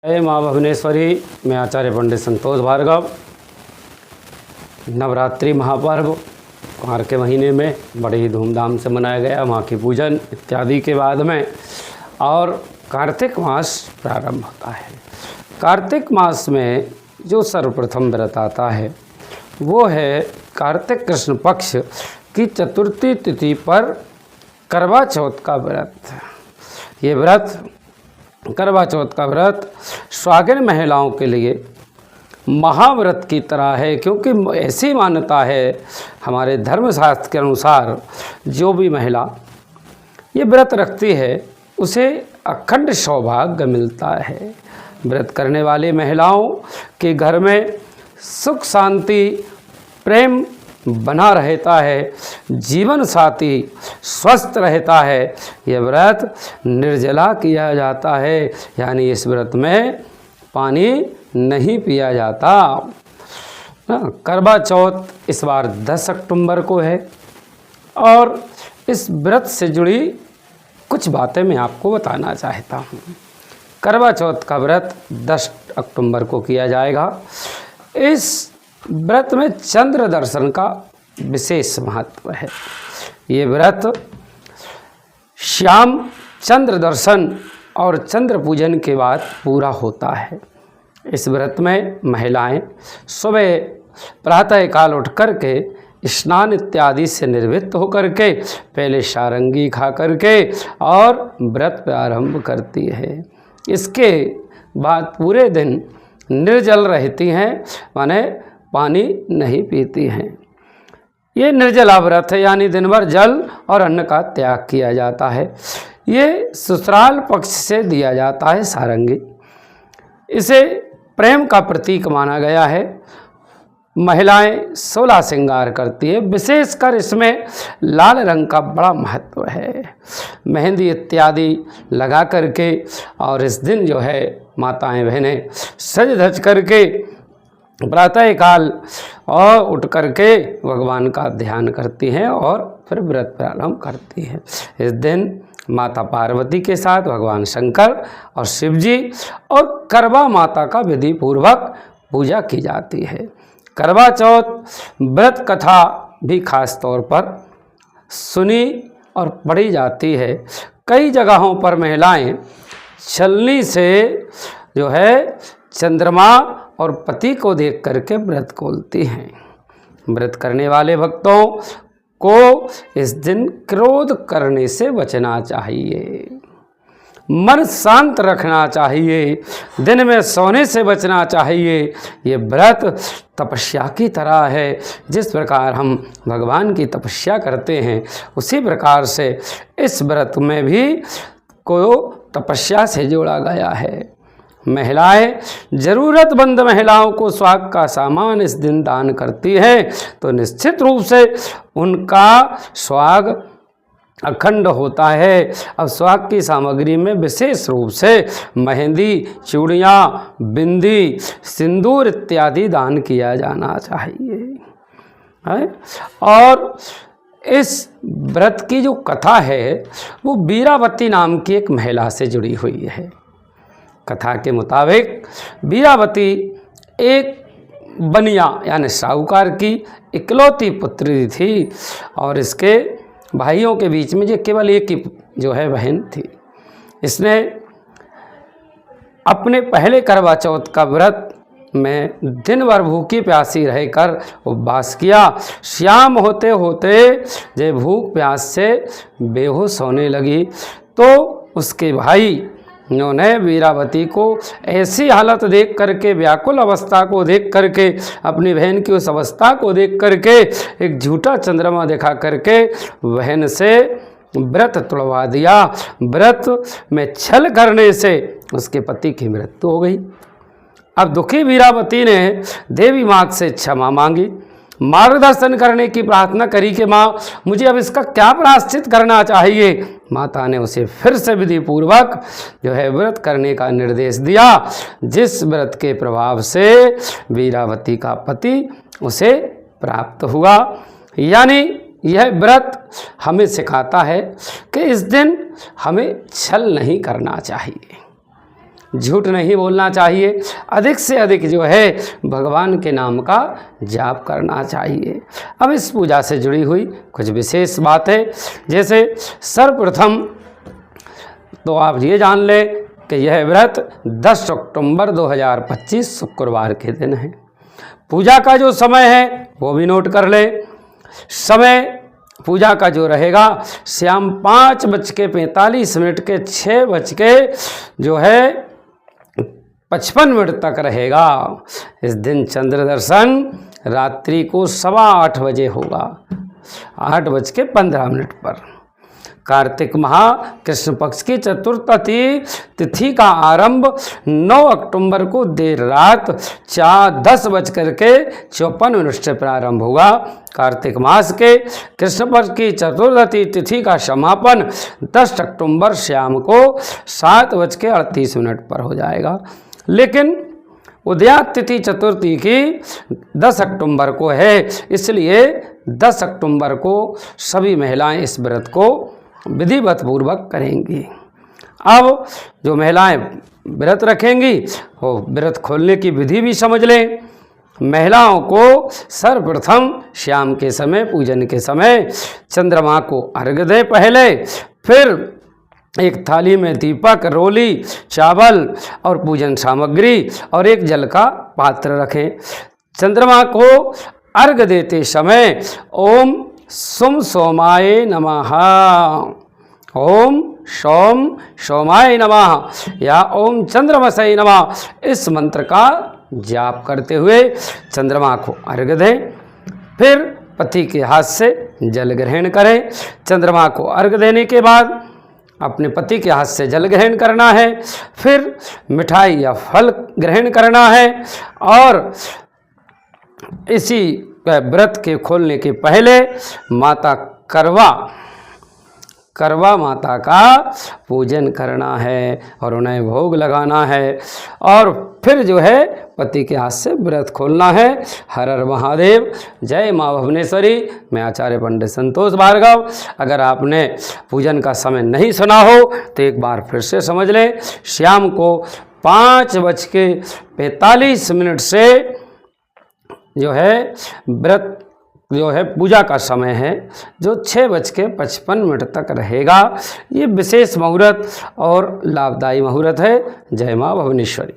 जय माँ भुवनेश्वरी। मैं आचार्य पंडित संतोष भार्गव। नवरात्रि महापर्व कुमार के महीने में बड़े ही धूमधाम से मनाया गया, माँ की पूजन इत्यादि के बाद में और कार्तिक मास प्रारंभ होता है। कार्तिक मास में जो सर्वप्रथम व्रत आता है वो है कार्तिक कृष्ण पक्ष की चतुर्थी तिथि पर करवा चौथ का व्रत। ये व्रत करवा चौथ का व्रत सुहागिन महिलाओं के लिए महाव्रत की तरह है, क्योंकि ऐसी मान्यता है हमारे धर्मशास्त्र के अनुसार जो भी महिला ये व्रत रखती है उसे अखंड सौभाग्य मिलता है। व्रत करने वाली महिलाओं के घर में सुख शांति प्रेम बना रहता है, जीवन साथी स्वस्थ रहता है। यह व्रत निर्जला किया जाता है, यानी इस व्रत में पानी नहीं पिया जाता। करवा चौथ इस बार 10 अक्टूबर को है और इस व्रत से जुड़ी कुछ बातें मैं आपको बताना चाहता हूँ। करवा चौथ का व्रत 10 अक्टूबर को किया जाएगा। इस व्रत में चंद्र दर्शन का विशेष महत्व है। ये व्रत श्याम चंद्र दर्शन और चंद्र पूजन के बाद पूरा होता है। इस व्रत में महिलाएं सुबह प्रातः काल उठ करके स्नान इत्यादि से निवृत्त होकर के पहले सारंगी खा करके और व्रत प्रारंभ करती है। इसके बाद पूरे दिन निर्जल रहती हैं, माने पानी नहीं पीती हैं। ये निर्जला व्रत है, यानी दिन भर जल और अन्न का त्याग किया जाता है। ये ससुराल पक्ष से दिया जाता है सारंगी। इसे प्रेम का प्रतीक माना गया है। महिलाएं 16 श्रृंगार करती है, विशेषकर इसमें लाल रंग का बड़ा महत्व है। मेहंदी इत्यादि लगा करके और इस दिन जो है माताएं बहनें सज धज करके प्रातः काल और उठ करके भगवान का ध्यान करती हैं और फिर व्रत प्रारंभ करती हैं। इस दिन माता पार्वती के साथ भगवान शंकर और शिव जी और करवा माता का विधि पूर्वक पूजा की जाती है। करवा चौथ व्रत कथा भी खास तौर पर सुनी और पढ़ी जाती है। कई जगहों पर महिलाएं छलनी से जो है चंद्रमा और पति को देख करके व्रत खोलती हैं। व्रत करने वाले भक्तों को इस दिन क्रोध करने से बचना चाहिए, मन शांत रखना चाहिए, दिन में सोने से बचना चाहिए। ये व्रत तपस्या की तरह है। जिस प्रकार हम भगवान की तपस्या करते हैं उसी प्रकार से इस व्रत में भी को तपस्या से जोड़ा गया है। महिलाएं ज़रूरतमंद महिलाओं को सुहाग का सामान इस दिन दान करती हैं तो निश्चित रूप से उनका सुहाग अखंड होता है। अब सुहाग की सामग्री में विशेष रूप से मेहंदी, चूड़ियाँ, बिंदी, सिंदूर इत्यादि दान किया जाना चाहिए है। और इस व्रत की जो कथा है वो वीरावती नाम की एक महिला से जुड़ी हुई है। कथा के मुताबिक वीरावती एक बनिया यानी साहूकार की इकलौती पुत्री थी और इसके भाइयों के बीच में जो केवल एक ही जो है बहन थी। इसने अपने पहले करवा चौथ का व्रत में दिन भर भूखी प्यासी रहकर उपवास किया। शाम होते होते जब भूख प्यास से बेहोश होने लगी तो उसके भाई उन्होंने वीरावती को ऐसी हालत देख करके, व्याकुल अवस्था को देख करके, अपनी बहन की उस अवस्था को देख करके एक झूठा चंद्रमा दिखा करके बहन से व्रत तोड़वा दिया। व्रत में छल करने से उसके पति की मृत्यु हो गई। अब दुखी वीरावती ने देवी माँ से क्षमा मांगी, मार्गदर्शन करने की प्रार्थना करी कि माँ मुझे अब इसका क्या प्रायश्चित करना चाहिए। माता ने उसे फिर से विधि पूर्वक जो है व्रत करने का निर्देश दिया, जिस व्रत के प्रभाव से वीरावती का पति उसे प्राप्त हुआ। यानी यह व्रत हमें सिखाता है कि इस दिन हमें छल नहीं करना चाहिए। झूठ नहीं बोलना चाहिए, अधिक से अधिक जो है भगवान के नाम का जाप करना चाहिए। अब इस पूजा से जुड़ी हुई कुछ विशेष बातें, जैसे सर्वप्रथम तो आप ये जान लें कि यह व्रत 10 अक्टूबर 2025 शुक्रवार के दिन है। पूजा का जो समय है वो भी नोट कर ले। समय पूजा का जो रहेगा शाम 5:45 के 6:55 तक रहेगा। इस दिन चंद्र दर्शन रात्रि को 8:15 बजे होगा, 8:15 पर। कार्तिक माह कृष्ण पक्ष की चतुर्थी तिथि का आरंभ 9 अक्टूबर को देर रात 10:54 से प्रारंभ हुआ। कार्तिक मास के कृष्ण पक्ष की चतुर्थी तिथि का समापन 10 अक्टूबर शाम को 7:38 पर हो जाएगा। लेकिन उदयात तिथि चतुर्थी की 10 अक्टूबर को है, इसलिए 10 अक्टूबर को सभी महिलाएं इस व्रत को विधिवत पूर्वक करेंगी। अब जो महिलाएं व्रत रखेंगी वो व्रत खोलने की विधि भी समझ लें। महिलाओं को सर्वप्रथम शाम के समय, पूजन के समय चंद्रमा को अर्घ्य दें पहले, फिर एक थाली में दीपक, रोली, चावल और पूजन सामग्री और एक जल का पात्र रखें। चंद्रमा को अर्घ्य देते समय ओम सुम सोमाय नमः, ओम सोम सोमाय नमः या ओम चंद्रमसै नमः इस मंत्र का जाप करते हुए चंद्रमा को अर्घ्य दें। फिर पति के हाथ से जल ग्रहण करें। चंद्रमा को अर्घ्य देने के बाद अपने पति के हाथ से जल ग्रहण करना है, फिर मिठाई या फल ग्रहण करना है और इसी व्रत के खोलने के पहले माता करवा माता का पूजन करना है और उन्हें भोग लगाना है और फिर जो है पति के हाथ से व्रत खोलना है। हर हर महादेव, जय माँ भुवनेश्वरी। मैं आचार्य पंडित संतोष भार्गव। अगर आपने पूजन का समय नहीं सुना हो तो एक बार फिर से समझ लें। शाम को 5:45 से जो है व्रत जो है पूजा का समय है, जो 6:55 तक रहेगा। ये विशेष मुहूर्त और लाभदायी मुहूर्त है। जय माँ भुवनेश्वरी।